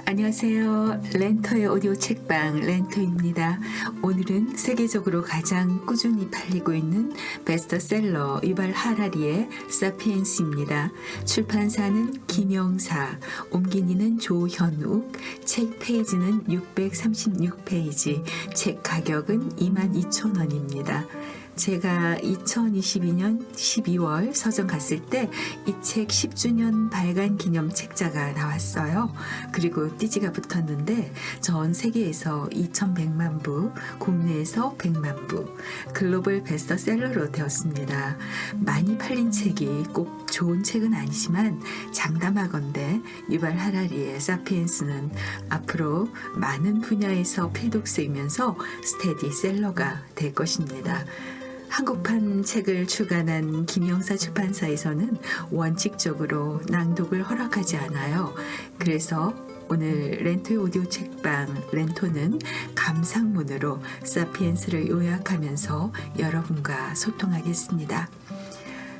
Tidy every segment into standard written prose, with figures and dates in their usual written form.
안녕하세요. 렌터의 오디오 책방 렌터입니다. 오늘은 세계적으로 가장 꾸준히 팔리고 있는 베스트셀러 유발 하라리의 사피엔스입니다. 출판사는 김영사, 옮긴이는 조현욱, 책 페이지는 636페이지, 책 가격은 22,000원입니다. 제가 2022년 12월 서점 갔을 때 이 책 10주년 발간 기념 책자가 나왔어요. 그리고 띠지가 붙었는데 전 세계에서 2,100만 부, 국내에서 100만 부, 글로벌 베스트셀러로 되었습니다. 많이 팔린 책이 꼭 좋은 책은 아니지만 장담하건대 유발 하라리의 사피엔스는 앞으로 많은 분야에서 필독서이면서 스테디셀러가 될 것입니다. 한국판 책을 출간한 김영사 출판사에서는 원칙적으로 낭독을 허락하지 않아요. 그래서 오늘 렌토의 오디오 책방 렌토는 감상문으로 사피엔스를 요약하면서 여러분과 소통하겠습니다.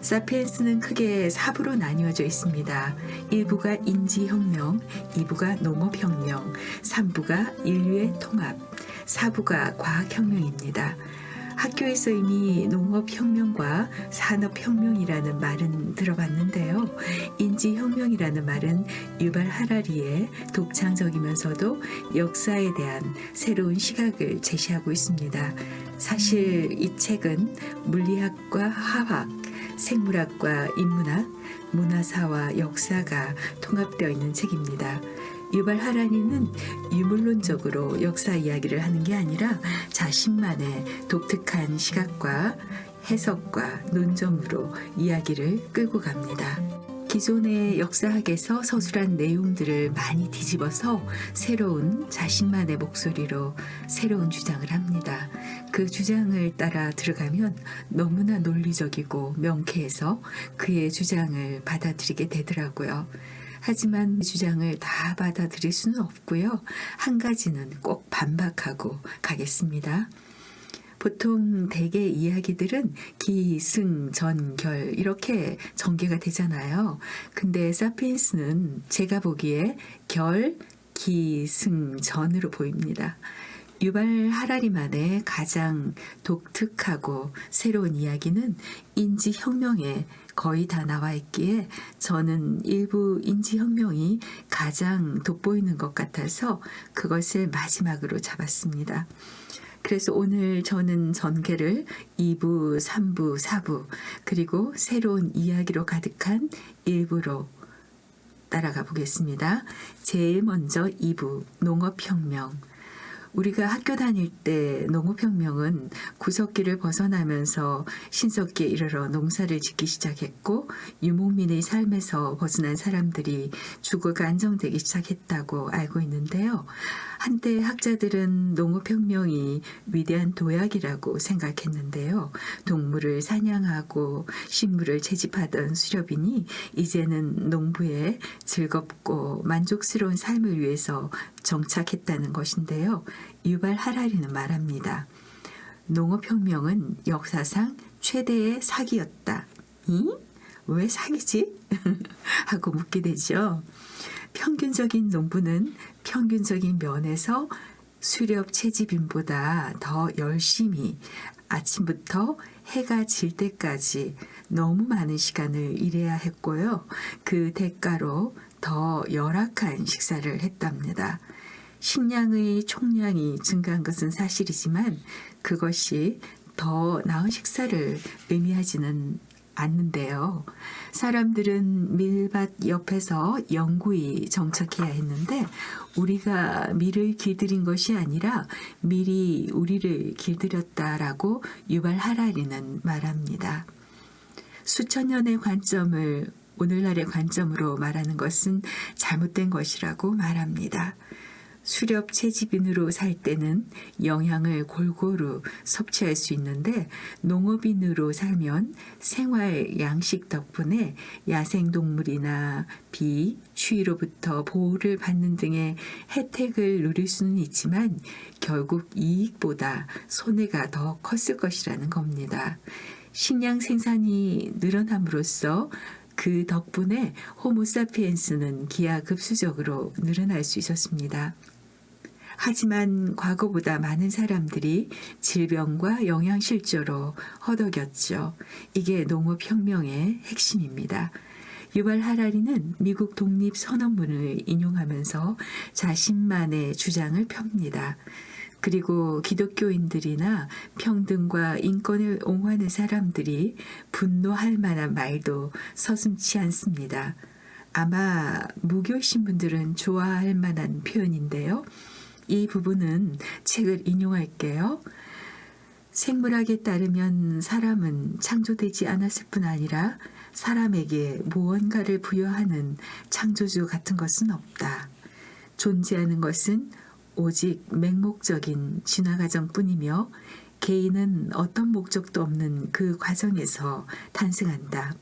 사피엔스는 크게 4부로 나뉘어져 있습니다. 1부가 인지혁명, 2부가 농업혁명, 3부가 인류의 통합, 4부가 과학혁명입니다. 학교에서 이미 농업혁명과 산업혁명이라는 말은 들어봤는데요. 인지혁명이라는 말은 유발 하라리의 독창적이면서도 역사에 대한 새로운 시각을 제시하고 있습니다. 사실 이 책은 물리학과 화학, 생물학과 인문학, 문화사와 역사가 통합되어 있는 책입니다. 유발 하라리는 유물론적으로 역사 이야기를 하는 게 아니라 자신만의 독특한 시각과 해석과 논점으로 이야기를 끌고 갑니다. 기존의 역사학에서 서술한 내용들을 많이 뒤집어서 새로운 자신만의 목소리로 새로운 주장을 합니다. 그 주장을 따라 들어가면 너무나 논리적이고 명쾌해서 그의 주장을 받아들이게 되더라고요. 하지만 주장을 다 받아들일 수는 없고요. 한 가지는 꼭 반박하고 가겠습니다. 보통 대개 이야기들은 기, 승, 전, 결 이렇게 전개가 되잖아요. 근데 사피엔스는 제가 보기에 결, 기, 승, 전으로 보입니다. 유발 하라리만의 가장 독특하고 새로운 이야기는 인지혁명에 거의 다 나와 있기에 저는 일부 인지혁명이 가장 돋보이는 것 같아서 그것을 마지막으로 잡았습니다. 그래서 오늘 저는 전개를 2부, 3부, 4부 그리고 새로운 이야기로 가득한 1부로 따라가 보겠습니다. 제일 먼저 2부 농업혁명. 우리가 학교 다닐 때 농업혁명은 구석기를 벗어나면서 신석기에 이르러 농사를 짓기 시작했고 유목민의 삶에서 벗어난 사람들이 주거가 안정되기 시작했다고 알고 있는데요. 한때 학자들은 농업혁명이 위대한 도약이라고 생각했는데요. 동물을 사냥하고 식물을 채집하던 수렵인이 이제는 농부의 즐겁고 만족스러운 삶을 위해서 정착했다는 것인데요. 유발 하라리는 말합니다. 농업혁명은 역사상 최대의 사기였다. 왜 사기지? 하고 묻게 되죠. 평균적인 농부는 평균적인 면에서 수렵 채집인보다 더 열심히 아침부터 해가 질 때까지 너무 많은 시간을 일해야 했고요. 그 대가로 더 열악한 식사를 했답니다. 식량의 총량이 증가한 것은 사실이지만 그것이 더 나은 식사를 의미하지는 않는데요. 사람들은 밀밭 옆에서 영구히 정착해야 했는데 우리가 밀을 길들인 것이 아니라 밀이 우리를 길들였다라고 유발 하라리는 말합니다. 수천 년의 관점을 오늘날의 관점으로 말하는 것은 잘못된 것이라고 말합니다. 수렵 채집인으로 살 때는 영양을 골고루 섭취할 수 있는데 농업인으로 살면 생활 양식 덕분에 야생동물이나 비, 추위로부터 보호를 받는 등의 혜택을 누릴 수는 있지만 결국 이익보다 손해가 더 컸을 것이라는 겁니다. 식량 생산이 늘어남으로써 그 덕분에 호모사피엔스는 기하급수적으로 늘어날 수 있었습니다. 하지만 과거보다 많은 사람들이 질병과 영양실조로 허덕였죠. 이게 농업혁명의 핵심입니다. 유발 하라리는 미국 독립선언문을 인용하면서 자신만의 주장을 펴니다. 그리고 기독교인들이나 평등과 인권을 옹호하는 사람들이 분노할 만한 말도 서슴지 않습니다. 아마 무교이신 분들은 좋아할 만한 표현인데요. 이 부분은 책을 인용할게요. 생물학에 따르면 사람은 창조되지 않았을 뿐 아니라 사람에게 무언가를 부여하는 창조주 같은 것은 없다. 존재하는 것은 오직 맹목적인 진화 과정뿐이며 개인은 어떤 목적도 없는 그 과정에서 탄생한다.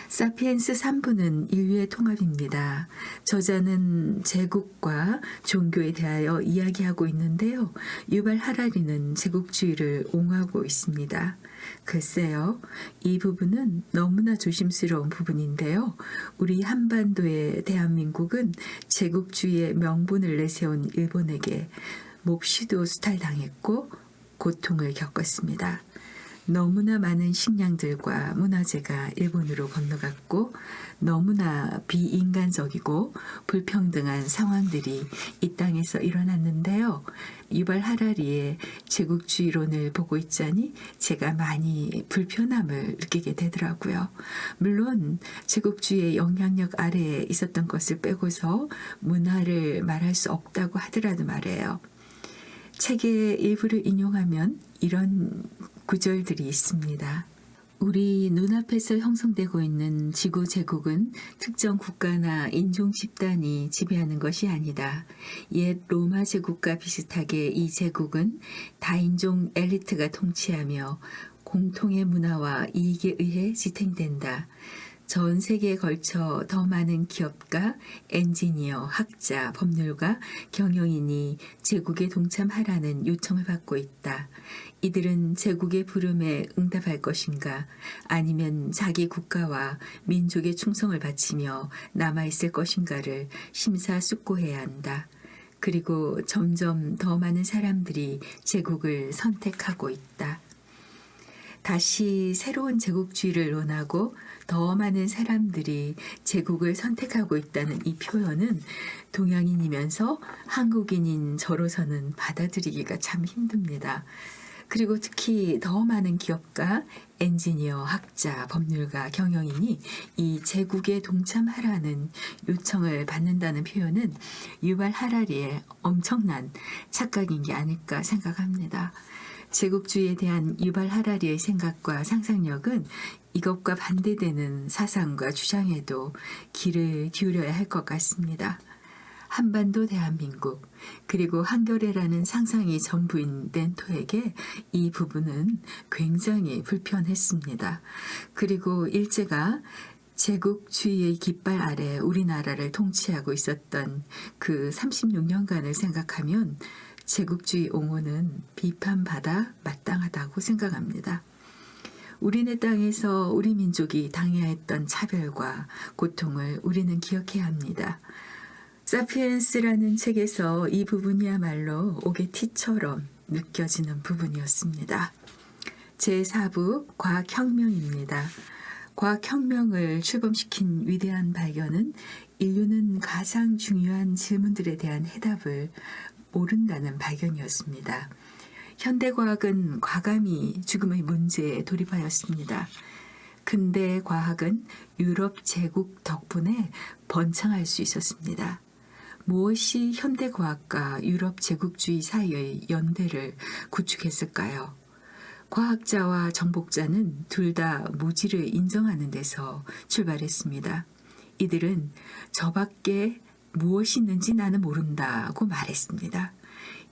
사피엔스 3부는 인류의 통합입니다. 저자는 제국과 종교에 대하여 이야기하고 있는데요. 유발 하라리는 제국주의를 옹호하고 있습니다. 글쎄요, 이 부분은 너무나 조심스러운 부분인데요. 우리 한반도의 대한민국은 제국주의의 명분을 내세운 일본에게 몹시도 수탈당했고 고통을 겪었습니다. 너무나 많은 식량들과 문화재가 일본으로 건너갔고 너무나 비인간적이고 불평등한 상황들이 이 땅에서 일어났는데요. 유발 하라리의 제국주의론을 보고 있자니 제가 많이 불편함을 느끼게 되더라고요. 물론 제국주의의 영향력 아래에 있었던 것을 빼고서 문화를 말할 수 없다고 하더라도 말이에요. 책의 일부를 인용하면 이런 구절들이 있습니다. 우리 눈앞에서 형성되고 있는 지구 제국은 특정 국가나 인종 집단이 지배하는 것이 아니다. 옛 로마 제국과 비슷하게 이 제국은 다인종 엘리트가 통치하며 공통의 문화와 이익에 의해 지탱된다. 전 세계에 걸쳐 더 많은 기업가, 엔지니어, 학자, 법률가, 경영인이 제국에 동참하라는 요청을 받고 있다. 이들은 제국의 부름에 응답할 것인가 아니면 자기 국가와 민족의 충성을 바치며 남아있을 것인가를 심사숙고해야 한다. 그리고 점점 더 많은 사람들이 제국을 선택하고 있다. 다시 새로운 제국주의를 논하고 더 많은 사람들이 제국을 선택하고 있다는 이 표현은 동양인이면서 한국인인 저로서는 받아들이기가 참 힘듭니다. 그리고 특히 더 많은 기업가, 엔지니어, 학자, 법률가, 경영인이 이 제국에 동참하라는 요청을 받는다는 표현은 유발 하라리의 엄청난 착각인 게 아닐까 생각합니다. 제국주의에 대한 유발 하라리의 생각과 상상력은 이것과 반대되는 사상과 주장에도 귀를 기울여야 할 것 같습니다. 한반도 대한민국 그리고 한겨레라는 상상이 전부인 렌토에게 이 부분은 굉장히 불편했습니다. 그리고 일제가 제국주의의 깃발 아래 우리나라를 통치하고 있었던 그 36년간을 생각하면 제국주의 옹호는 비판받아 마땅하다고 생각합니다. 우리네 땅에서 우리 민족이 당해야 했던 차별과 고통을 우리는 기억해야 합니다. 사피엔스라는 책에서 이 부분이야말로 오게티처럼 느껴지는 부분이었습니다. 제4부 과학혁명입니다. 과학혁명을 출범시킨 위대한 발견은 인류는 가장 중요한 질문들에 대한 해답을 모른다는 발견이었습니다. 현대과학은 과감히 죽음의 문제에 돌입하였습니다. 근대 과학은 유럽 제국 덕분에 번창할 수 있었습니다. 무엇이 현대과학과 유럽 제국주의 사이의 연대를 구축했을까요? 과학자와 정복자는 둘 다 무지를 인정하는 데서 출발했습니다. 이들은 저밖에 무엇이 있는지 나는 모른다고 말했습니다.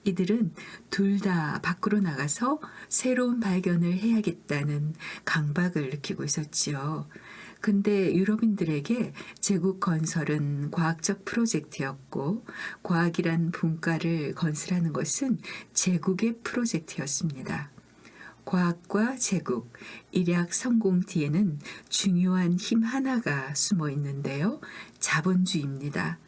이들은 둘 다 밖으로 나가서 새로운 발견을 해야겠다는 강박을 느끼고 있었지요. 근데 유럽인들에게 제국 건설은 과학적 프로젝트였고 과학이란 분과를 건설하는 것은 제국의 프로젝트였습니다. 과학과 제국, 일약 성공 뒤에는 중요한 힘 하나가 숨어 있는데요. 자본주의입니다.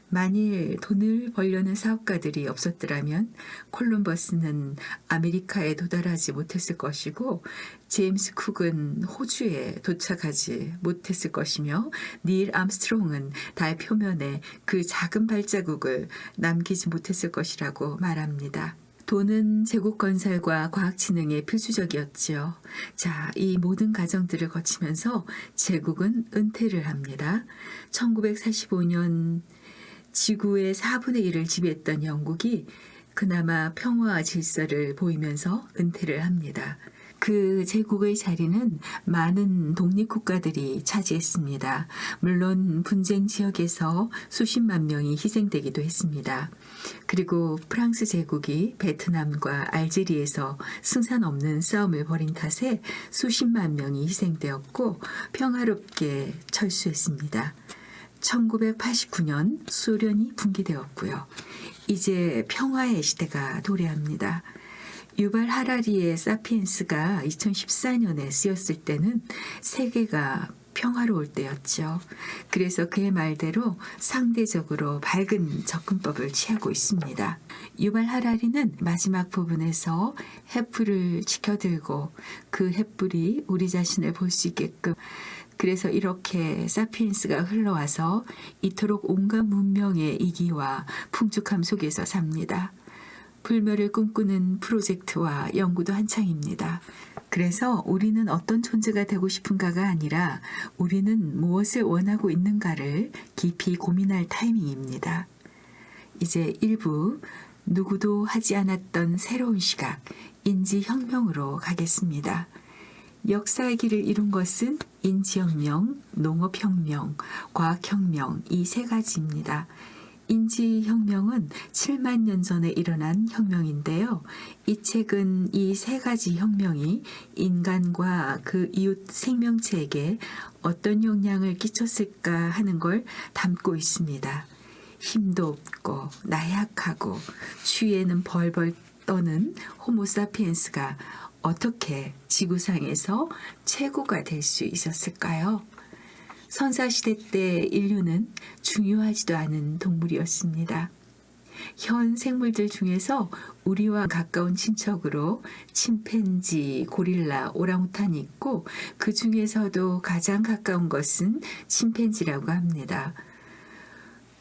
만일 돈을 벌려는 사업가들이 없었더라면 콜럼버스는 아메리카에 도달하지 못했을 것이고 제임스 쿡은 호주에 도착하지 못했을 것이며 닐 암스트롱은 달 표면에 그 작은 발자국을 남기지 못했을 것이라고 말합니다. 돈은 제국 건설과 과학 진흥에 필수적이었지요. 자, 이 모든 과정들을 거치면서 제국은 은퇴를 합니다. 1945년 지구의 4분의 1을 지배했던 영국이 그나마 평화와 질서를 보이면서 은퇴를 합니다. 그 제국의 자리는 많은 독립국가들이 차지했습니다. 물론 분쟁 지역에서 수십만 명이 희생되기도 했습니다. 그리고 프랑스 제국이 베트남과 알제리에서 승산 없는 싸움을 벌인 탓에 수십만 명이 희생되었고 평화롭게 철수했습니다. 1989년 소련이 붕괴되었고요. 이제 평화의 시대가 도래합니다. 유발 하라리의 사피엔스가 2014년에 쓰였을 때는 세계가 평화로울 때였죠. 그래서 그의 말대로 상대적으로 밝은 접근법을 취하고 있습니다. 유발 하라리는 마지막 부분에서 횃불을 치켜들고 그 횃불이 우리 자신을 볼 수 있게끔 그래서 이렇게 사피엔스가 흘러와서 이토록 온갖 문명의 이기와 풍족함 속에서 삽니다. 불멸을 꿈꾸는 프로젝트와 연구도 한창입니다. 그래서 우리는 어떤 존재가 되고 싶은가가 아니라 우리는 무엇을 원하고 있는가를 깊이 고민할 타이밍입니다. 이제 1부 누구도 하지 않았던 새로운 시각, 인지혁명으로 가겠습니다. 역사의 길을 이룬 것은 인지혁명, 농업혁명, 과학혁명 이 세 가지입니다. 인지혁명은 7만 년 전에 일어난 혁명인데요. 이 책은 이 세 가지 혁명이 인간과 그 이웃 생명체에게 어떤 영향을 끼쳤을까 하는 걸 담고 있습니다. 힘도 없고 나약하고 추위에는 벌벌 떠는 호모사피엔스가 어떻게 지구상에서 최고가 될 수 있었을까요? 선사시대 때 인류는 중요하지도 않은 동물이었습니다. 현 생물들 중에서 우리와 가까운 친척으로 침팬지, 고릴라, 오랑우탄이 있고 그 중에서도 가장 가까운 것은 침팬지라고 합니다.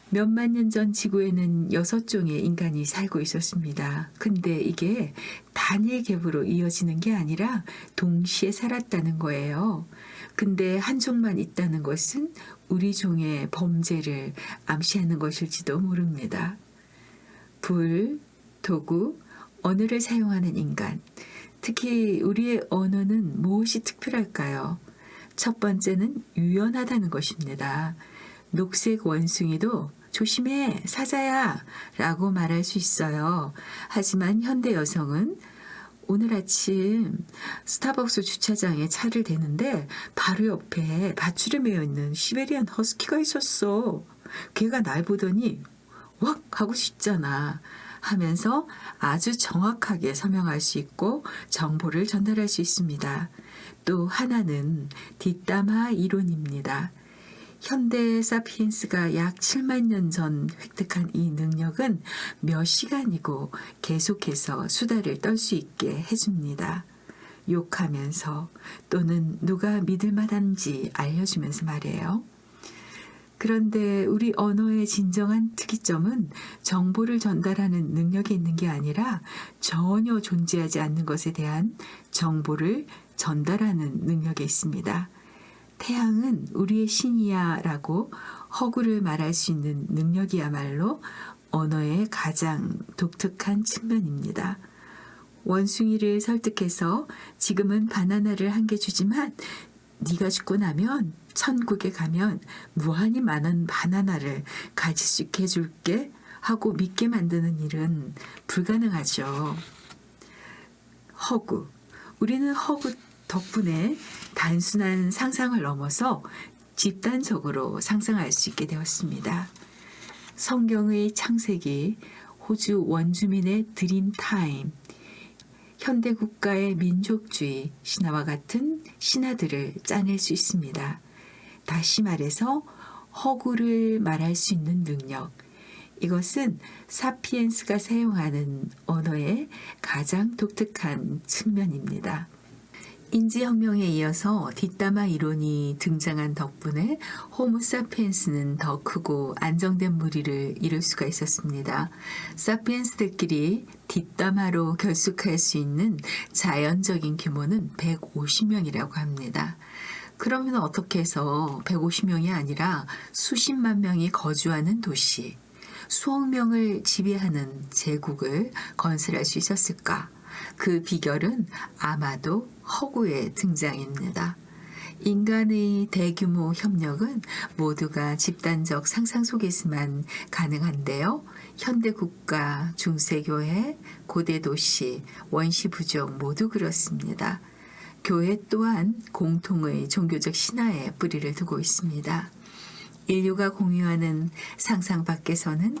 몇만 년 전 지구에는 6종의 인간이 살고 있었습니다. 근데 이게 단일 갭으로 이어지는 게 아니라 동시에 살았다는 거예요. 근데 한 종만 있다는 것은 우리 종의 범죄를 암시하는 것일지도 모릅니다. 불, 도구, 언어를 사용하는 인간. 특히 우리의 언어는 무엇이 특별할까요? 첫 번째는 유연하다는 것입니다. 녹색 원숭이도 조심해 사자야 라고 말할 수 있어요. 하지만 현대 여성은 오늘 아침 스타벅스 주차장에 차를 대는데 바로 옆에 밧줄에 매여있는 시베리안 허스키가 있었어. 걔가 날 보더니 왁 하고 싶잖아 하면서 아주 정확하게 설명할 수 있고 정보를 전달할 수 있습니다. 또 하나는 뒷담화 이론입니다. 현대 사피엔스가 약 7만 년 전 획득한 이 능력은 몇 시간이고 계속해서 수다를 떨 수 있게 해줍니다. 욕하면서 또는 누가 믿을 만한지 알려주면서 말이에요. 그런데 우리 언어의 진정한 특이점은 정보를 전달하는 능력이 있는 게 아니라 전혀 존재하지 않는 것에 대한 정보를 전달하는 능력이 있습니다. 태양은 우리의 신이야 라고 허구를 말할 수 있는 능력이야말로 언어의 가장 독특한 측면입니다. 원숭이를 설득해서 지금은 바나나를 한 개 주지만 네가 죽고 나면 천국에 가면 무한히 많은 바나나를 가질 수 있게 해줄게 하고 믿게 만드는 일은 불가능하죠. 허구. 우리는 허구 덕분에 단순한 상상을 넘어서 집단적으로 상상할 수 있게 되었습니다. 성경의 창세기, 호주 원주민의 드림타임, 현대 국가의 민족주의 신화와 같은 신화들을 짜낼 수 있습니다. 다시 말해서 허구를 말할 수 있는 능력. 이것은 사피엔스가 사용하는 언어의 가장 독특한 측면입니다. 인지혁명에 이어서 뒷담화 이론이 등장한 덕분에 호모사피엔스는 더 크고 안정된 무리를 이룰 수가 있었습니다. 사피엔스들끼리 뒷담화로 결속할 수 있는 자연적인 규모는 150명이라고 합니다. 그러면 어떻게 해서 150명이 아니라 수십만 명이 거주하는 도시, 수억 명을 지배하는 제국을 건설할 수 있었을까? 그 비결은 아마도 허구의 등장입니다. 인간의 대규모 협력은 모두가 집단적 상상 속에서만 가능한데요. 현대국가, 중세교회, 고대도시, 원시부족 모두 그렇습니다. 교회 또한 공통의 종교적 신화에 뿌리를 두고 있습니다. 인류가 공유하는 상상 밖에서는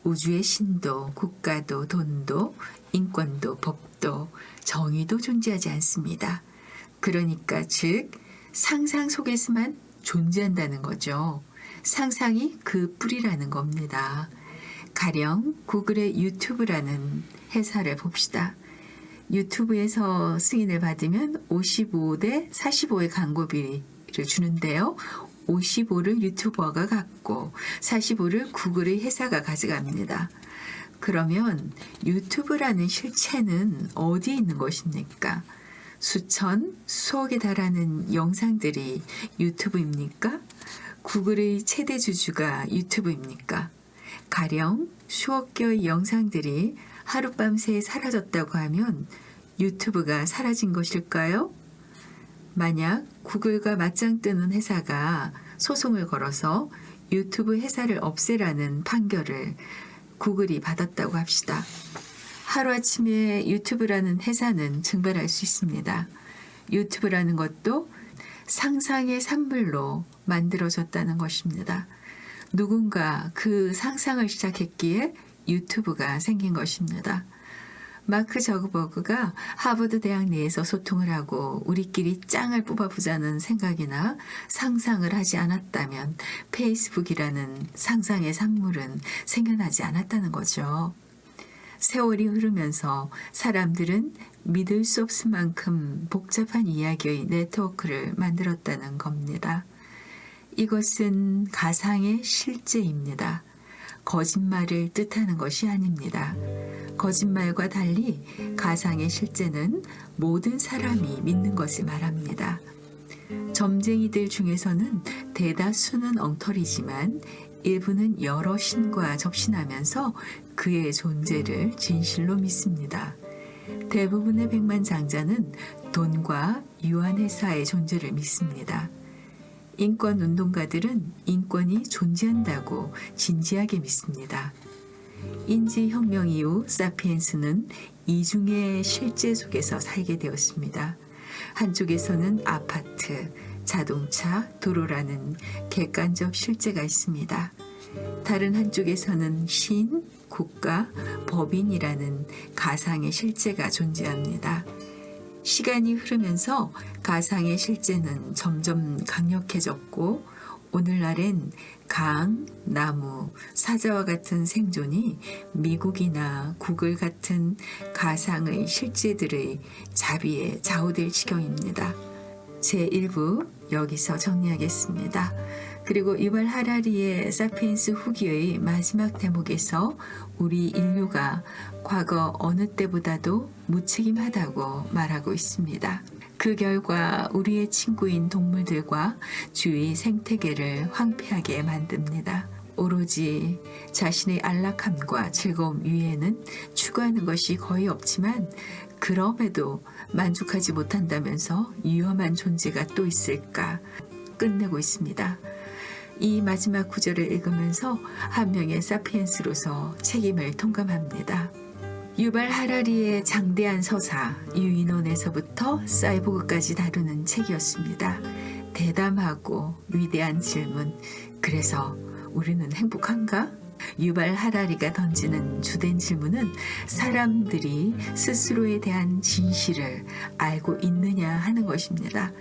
우주의 신도, 국가도, 돈도, 인권도, 법도, 정의도 존재하지 않습니다. 그러니까 즉 상상 속에서만 존재한다는 거죠. 상상이 그 뿌리라는 겁니다. 가령 구글의 유튜브라는 회사를 봅시다. 유튜브에서 승인을 받으면 55대 45의 광고비를 주는데요. 55를 유튜버가 갖고 45를 구글의 회사가 가져갑니다. 그러면 유튜브라는 실체는 어디에 있는 것입니까? 수천, 수억에 달하는 영상들이 유튜브입니까? 구글의 최대 주주가 유튜브입니까? 가령 수억 개의 영상들이 하룻밤새 사라졌다고 하면 유튜브가 사라진 것일까요? 만약 구글과 맞짱 뜨는 회사가 소송을 걸어서 유튜브 회사를 없애라는 판결을 구글이 받았다고 합시다. 하루아침에 유튜브라는 회사는 증발할 수 있습니다. 유튜브라는 것도 상상의 산물로 만들어졌다는 것입니다. 누군가 그 상상을 시작했기에 유튜브가 생긴 것입니다. 마크 저그버그가 하버드 대학 내에서 소통을 하고 우리끼리 짱을 뽑아보자는 생각이나 상상을 하지 않았다면 페이스북이라는 상상의 산물은 생겨나지 않았다는 거죠. 세월이 흐르면서 사람들은 믿을 수 없을 만큼 복잡한 이야기의 네트워크를 만들었다는 겁니다. 이것은 가상의 실제입니다. 거짓말을 뜻하는 것이 아닙니다. 거짓말과 달리 가상의 실제는 모든 사람이 믿는 것을 말합니다. 점쟁이들 중에서는 대다수는 엉터리지만 일부는 여러 신과 접신하면서 그의 존재를 진실로 믿습니다. 대부분의 백만장자는 돈과 유한회사의 존재를 믿습니다. 인권운동가들은 인권이 존재한다고 진지하게 믿습니다. 인지혁명 이후 사피엔스는 이중의 실제 속에서 살게 되었습니다. 한쪽에서는 아파트, 자동차, 도로라는 객관적 실제가 있습니다. 다른 한쪽에서는 신, 국가, 법인이라는 가상의 실제가 존재합니다. 시간이 흐르면서 가상의 실제는 점점 강력해졌고 오늘날엔 강, 나무, 사자와 같은 생존이 미국이나 구글 같은 가상의 실제들의 자비에 좌우될 지경입니다. 제1부 여기서 정리하겠습니다. 그리고 유발 하라리의 사피엔스 후기의 마지막 대목에서 우리 인류가 과거 어느 때보다도 무책임하다고 말하고 있습니다. 그 결과 우리의 친구인 동물들과 주위 생태계를 황폐하게 만듭니다. 오로지 자신의 안락함과 즐거움 위에는 추구하는 것이 거의 없지만 그럼에도 만족하지 못한다면서 위험한 존재가 또 있을까 끝내고 있습니다. 이 마지막 구절을 읽으면서 한 명의 사피엔스로서 책임을 통감합니다. 유발 하라리의 장대한 서사, 유인원에서부터 사이보그까지 다루는 책이었습니다. 대담하고 위대한 질문. 그래서 우리는 행복한가? 유발 하라리가 던지는 주된 질문은 사람들이 스스로에 대한 진실을 알고 있느냐 하는 것입니다.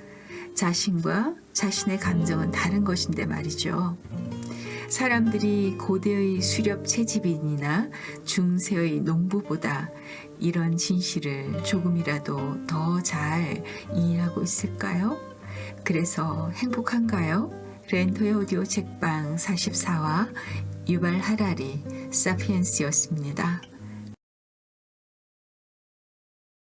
자신과 자신의 감정은 다른 것인데 말이죠. 사람들이 고대의 수렵 채집인이나 중세의 농부보다 이런 진실을 조금이라도 더 잘 이해하고 있을까요? 그래서 행복한가요? 렌토의 오디오 책방 44화 유발 하라리 사피엔스였습니다.